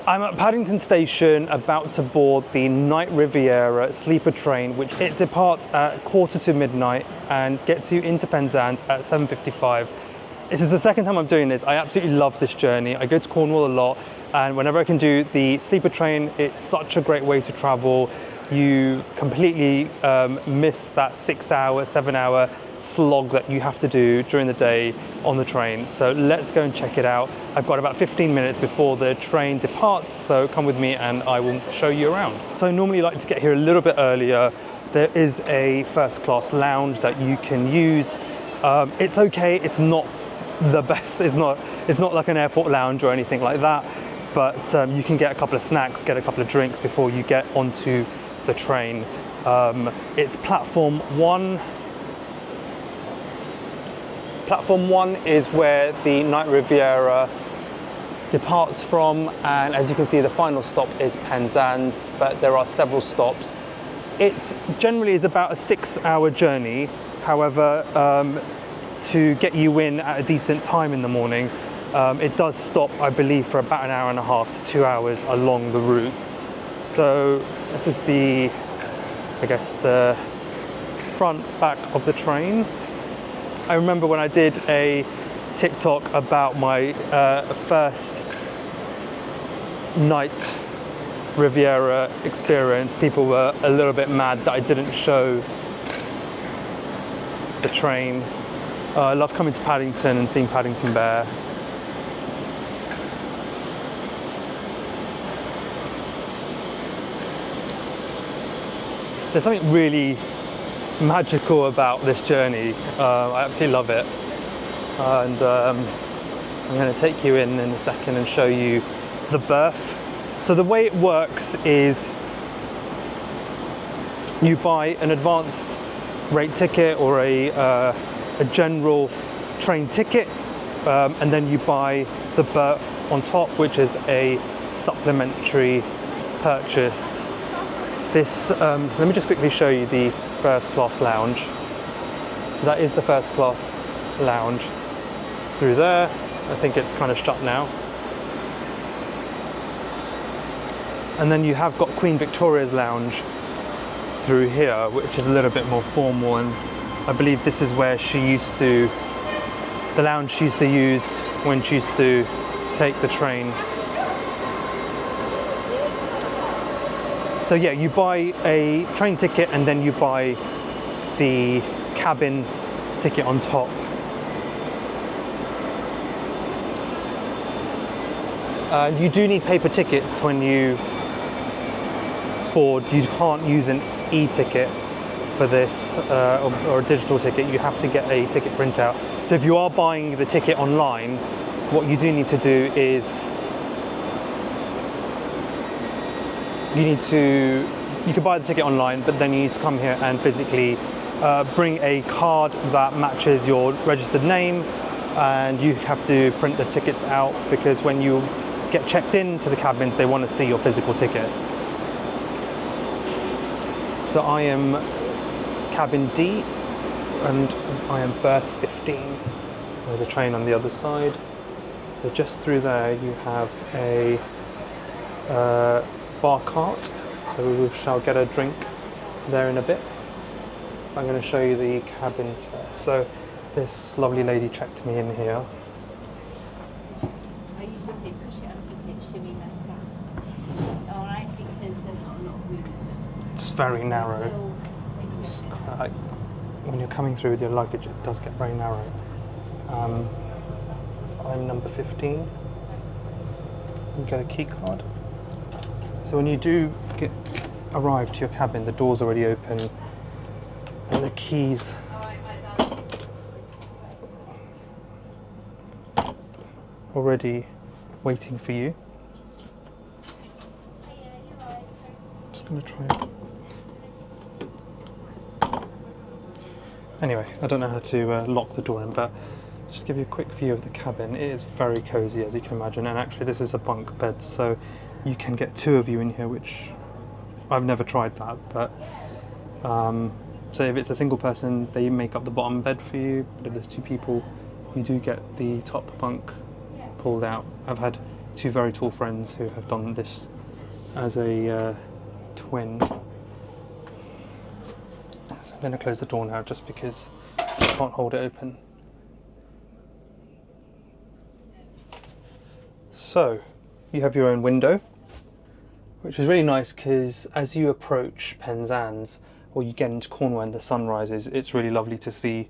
I'm at Paddington Station about to board the night Riviera sleeper train, which it departs at midnight and gets you into Penzance at 7:55. This is the second time I'm doing this. I absolutely love this journey. I go to Cornwall a lot, and whenever I can do the sleeper train, it's such a great way to travel. You completely miss that 6-hour, 7-hour slog that you have to do during the day on the train. So let's go and check it out. I've got about 15 minutes before the train departs, so come with me and I will show you around. So I normally like to get here a little bit earlier. There is a first class lounge that you can use. It's okay, it's not the best, it's not like an airport lounge or anything like that, but you can get a couple of snacks, get a couple of drinks before you get onto the train. It's platform 1. Platform 1 is where the night Riviera departs from, and as you can see, the final stop is Penzance, but there are several stops. It generally is about a 6-hour journey. However, to get you in at a decent time in the morning, it does stop, I believe, for about an hour and a half to 2 hours along the route. So this is the, I guess, the front back of the train. I remember when I did a TikTok about my first night Riviera experience, people were a little bit mad that I didn't show the train. I love coming to Paddington and seeing Paddington Bear. There's something really magical about this journey. I absolutely love it, and I'm going to take you in a second and show you the berth. So the way it works is you buy an advanced rate ticket or a general train ticket, and then you buy the berth on top, which is a supplementary purchase. This, let me just quickly show you the first class lounge. So that is the first class lounge through there. I think it's kind of shut now. And then you have got Queen Victoria's lounge through here, which is a little bit more formal, and I believe this is where the lounge she used to use when she used to take the train. So yeah, you buy a train ticket and then you buy the cabin ticket on top. You do need paper tickets when you board. You can't use an e-ticket for this, or a digital ticket. You have to get a ticket printout. So if you are buying the ticket online, what you do need to do is you can buy the ticket online, but then you need to come here and physically bring a card that matches your registered name, and you have to print the tickets out, because when you get checked into the cabins, they want to see your physical ticket. So I am cabin D, and I am berth 15. There's a train on the other side. So just through there you have a bar cart, so we shall get a drink there in a bit. I'm going to show you the cabins first. So this lovely lady checked me in here. I usually say push it up a bit, shimmy less fast. Alright, because there's not a lot of room. It's very narrow. It's kind of like when you're coming through with your luggage, it does get very narrow. So I'm number 15. You get a key card. So when you do arrive to your cabin, the door's already open and the keys already waiting for you. Just going to try it. Anyway, I don't know how to lock the door in, but just give you a quick view of the cabin. It is very cozy, as you can imagine, and actually this is a bunk bed, so you can get 2 of you in here, which I've never tried that, but so if it's a single person, they make up the bottom bed for you, but if there's 2 people, you do get the top bunk pulled out. I've had two very tall friends who have done this as a twin. So I'm going to close the door now just because I can't hold it open. So you have your own window, which is really nice because as you approach Penzance or you get into Cornwall and the sun rises, it's really lovely to see.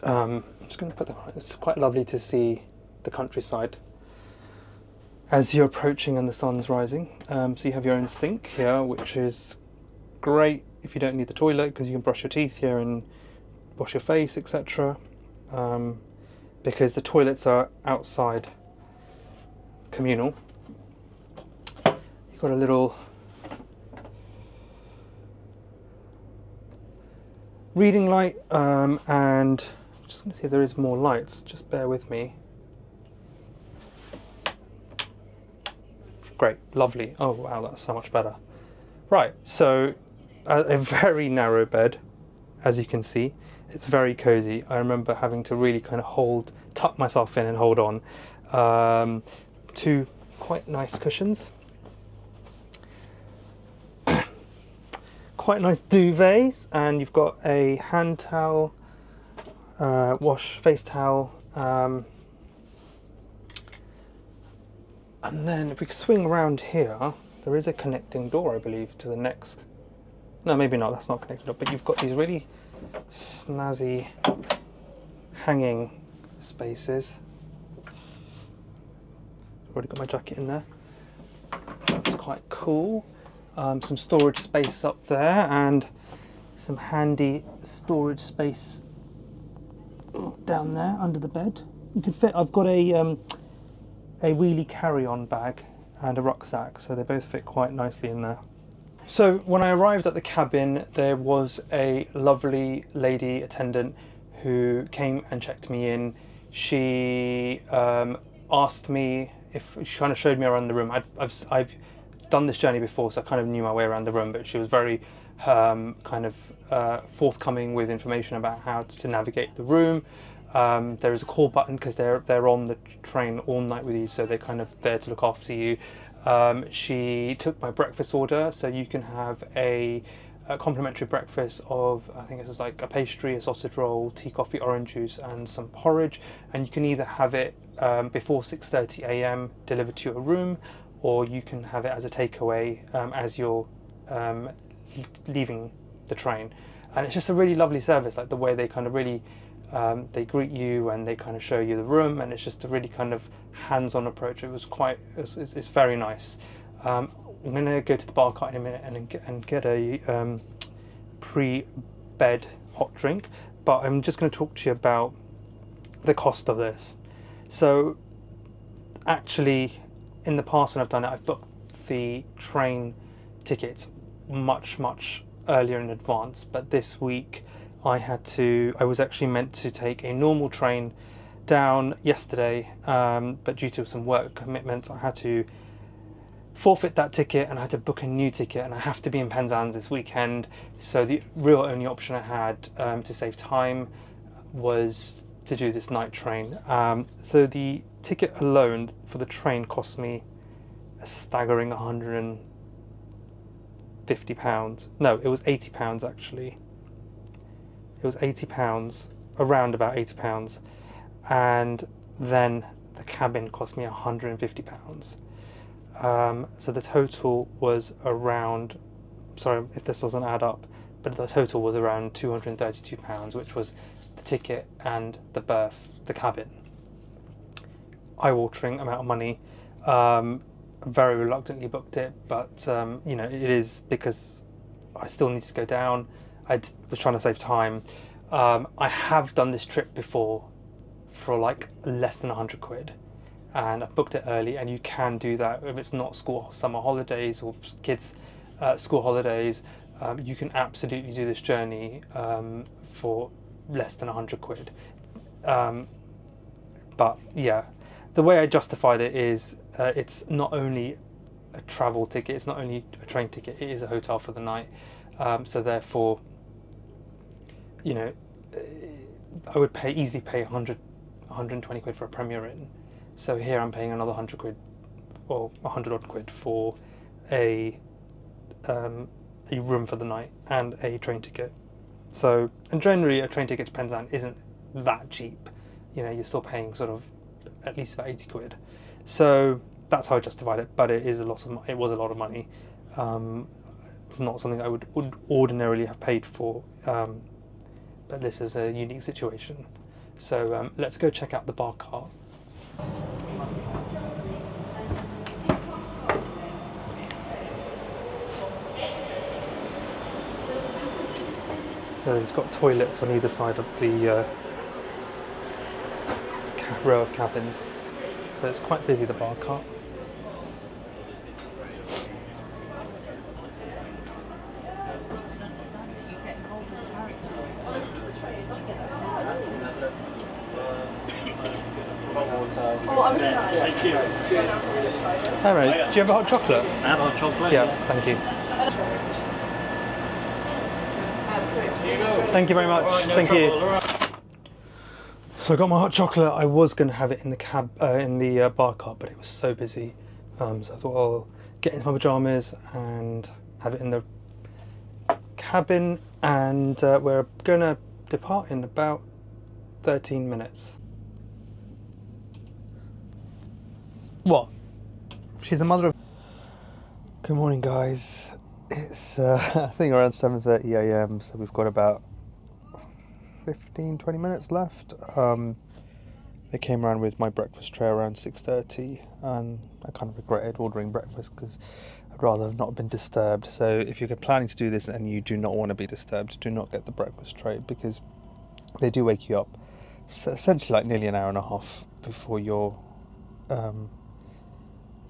I'm just going to put it's quite lovely to see the countryside as you're approaching and the sun's rising. So you have your own sink here, which is great if you don't need the toilet because you can brush your teeth here and wash your face, etc. Because the toilets are outside, communal. You've got a little reading light, and I'm just going to see if there is more lights. Just bear with me. Great, lovely. Oh wow, that's so much better. Right, so a very narrow bed, as you can see. It's very cozy. I remember having to really kind of tuck myself in and hold on. Two quite nice cushions. Quite nice duvets, and you've got a hand towel, face towel. And then if we swing around here, there is a connecting door, I believe, to the next. No, maybe not, that's not connected up, but you've got these really snazzy hanging spaces. Already got my jacket in there. That's quite cool. Some storage space up there and some handy storage space down there under the bed. You can fit. I've got a wheelie carry-on bag and a rucksack, so they both fit quite nicely in there. So when I arrived at the cabin, there was a lovely lady attendant who came and checked me in. She asked me if she kind of showed me around the room. I've done this journey before, so I kind of knew my way around the room, but she was very forthcoming with information about how to navigate the room. There is a call button because they're on the train all night with you, so they're kind of there to look after you. She took my breakfast order, so you can have a complimentary breakfast of, I think it's like a pastry, a sausage roll, tea, coffee, orange juice and some porridge, and you can either have it before 6:30 a.m. delivered to your room, or you can have it as a takeaway as you're leaving the train. And it's just a really lovely service, like the way they kind of really they greet you and they kind of show you the room, and it's just a really kind of hands-on approach. It's very nice. I'm going to go to the bar cart in a minute and get a pre-bed hot drink, but I'm just going to talk to you about the cost of this. So actually, in the past when I've done it, I've booked the train tickets much earlier in advance, but this week I was actually meant to take a normal train down yesterday, but due to some work commitments I had to forfeit that ticket and I had to book a new ticket, and I have to be in Penzance this weekend, so the real only option I had to save time was to do this night train. So the ticket alone for the train cost me a staggering £150. No, it was £80 actually. It was £80, around about £80, and then the cabin cost me £150. So the total was around, sorry if this doesn't add up, but the total was around £232, which was the ticket and the berth, the cabin. Eye-watering amount of money. Very reluctantly booked it, but you know, it is because I still need to go down. I was trying to save time. I have done this trip before for like less than 100 quid, and I've booked it early, and you can do that if it's not summer holidays or kids school holidays. You can absolutely do this journey for less than 100 quid. But yeah, the way I justified it is it's not only a travel ticket, it's not only a train ticket, it is a hotel for the night. So therefore, you know, I would easily pay 120 quid for a Premier Inn, So here I'm paying another 100 quid or 100 odd quid for a room for the night and a train ticket. So, and generally a train ticket to Penzance isn't that cheap. You know, you're still paying sort of at least about 80 quid. So that's how I justified it, but it was a lot of money. It's not something I would ordinarily have paid for, but this is a unique situation. So let's go check out the bar cart. So it's got toilets on either side of the row of cabins. So it's quite busy, the bar cart. Hi mate, do you have a hot chocolate? I have hot chocolate. Yeah, thank you. Thank you very much. Thank you. So I got my hot chocolate. I was going to have it in the bar cart, but it was so busy. So I thought I'll get into my pajamas and have it in the cabin. And we're going to depart in about 13 minutes. What? She's the mother of... Good morning, guys. It's I think around 7:30 a.m. so we've got about 15-20 minutes left. They came around with my breakfast tray around 6:30 and I kind of regretted ordering breakfast because I'd rather have not been disturbed. So if you're planning to do this and you do not want to be disturbed, do not get the breakfast tray because they do wake you up. So essentially like nearly an hour and a half before you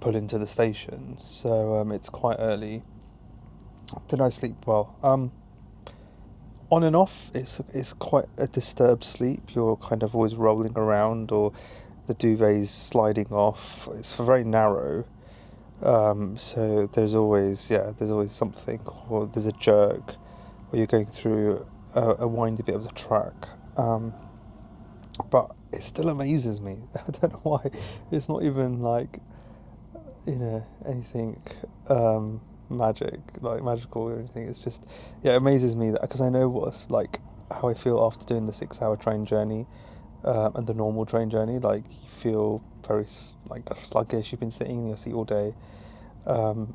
pull into the station. So it's quite early. Did I sleep well? On and off, it's quite a disturbed sleep. You're kind of always rolling around, or the duvet's sliding off. It's very narrow, so there's always something, or there's a jerk, or you're going through a windy bit of the track. But it still amazes me. I don't know why. It's not even anything magical or anything. It's just, it amazes me that, because I know how I feel after doing the 6-hour train journey and the normal train journey. You feel very sluggish. You've been sitting in your seat all day, so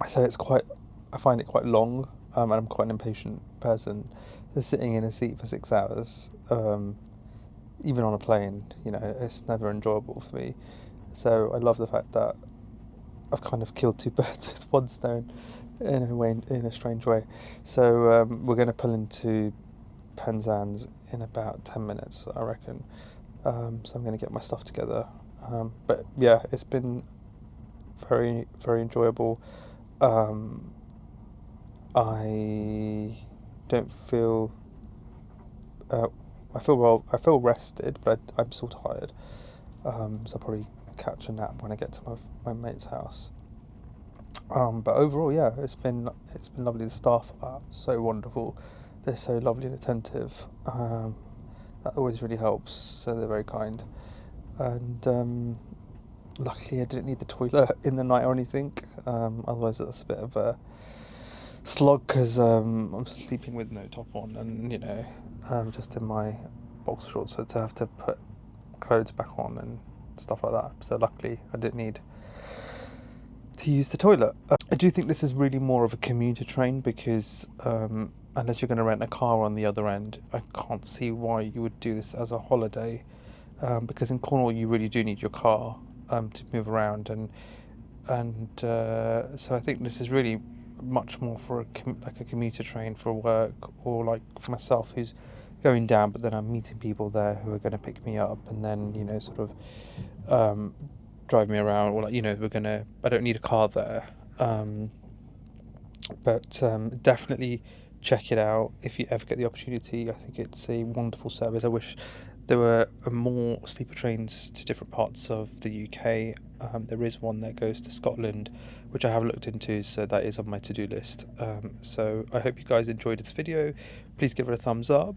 I find it quite long, and I'm quite an impatient person. So sitting in a seat for 6 hours, even on a plane, it's never enjoyable for me. So I love the fact that I've kind of killed two birds with one stone in a strange way. So we're going to pull into Penzance in about 10 minutes, I reckon. So I'm going to get my stuff together. But yeah, it's been very, very enjoyable. I don't feel... I feel rested, but I'm still tired. So I'll probably catch a nap when I get to my mate's house. But overall, yeah, it's been lovely. The staff are so wonderful. They're so lovely and attentive. That always really helps. So they're very kind. And luckily, I didn't need the toilet in the night or anything. Otherwise, that's a bit of a slog because I'm sleeping with no top on, and just in my boxer shorts, so to have to put clothes back on and stuff like that. So luckily I didn't need to use the toilet. I do think this is really more of a commuter train because unless you're going to rent a car on the other end, I can't see why you would do this as a holiday, because in Cornwall you really do need your car to move around, and so I think this is really much more for a commuter train for work, or for myself who's going down, but then I'm meeting people there who are going to pick me up and then drive me around, or I don't need a car there, but definitely check it out if you ever get the opportunity. I think it's a wonderful service. I wish there were more sleeper trains to different parts of the UK. There is one that goes to Scotland, which I have looked into, so that is on my to-do list. So I hope you guys enjoyed this video. Please give it a thumbs up.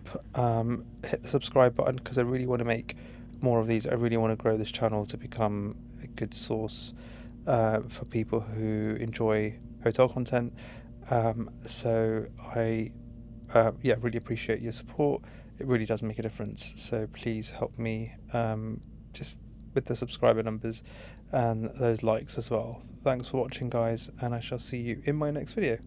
Hit the subscribe button because I really want to make more of these. I really want to grow this channel to become a good source for people who enjoy hotel content. So I really appreciate your support. It really does make a difference. So please help me just with the subscriber numbers and those likes as well. Thanks for watching, guys, and I shall see you in my next video.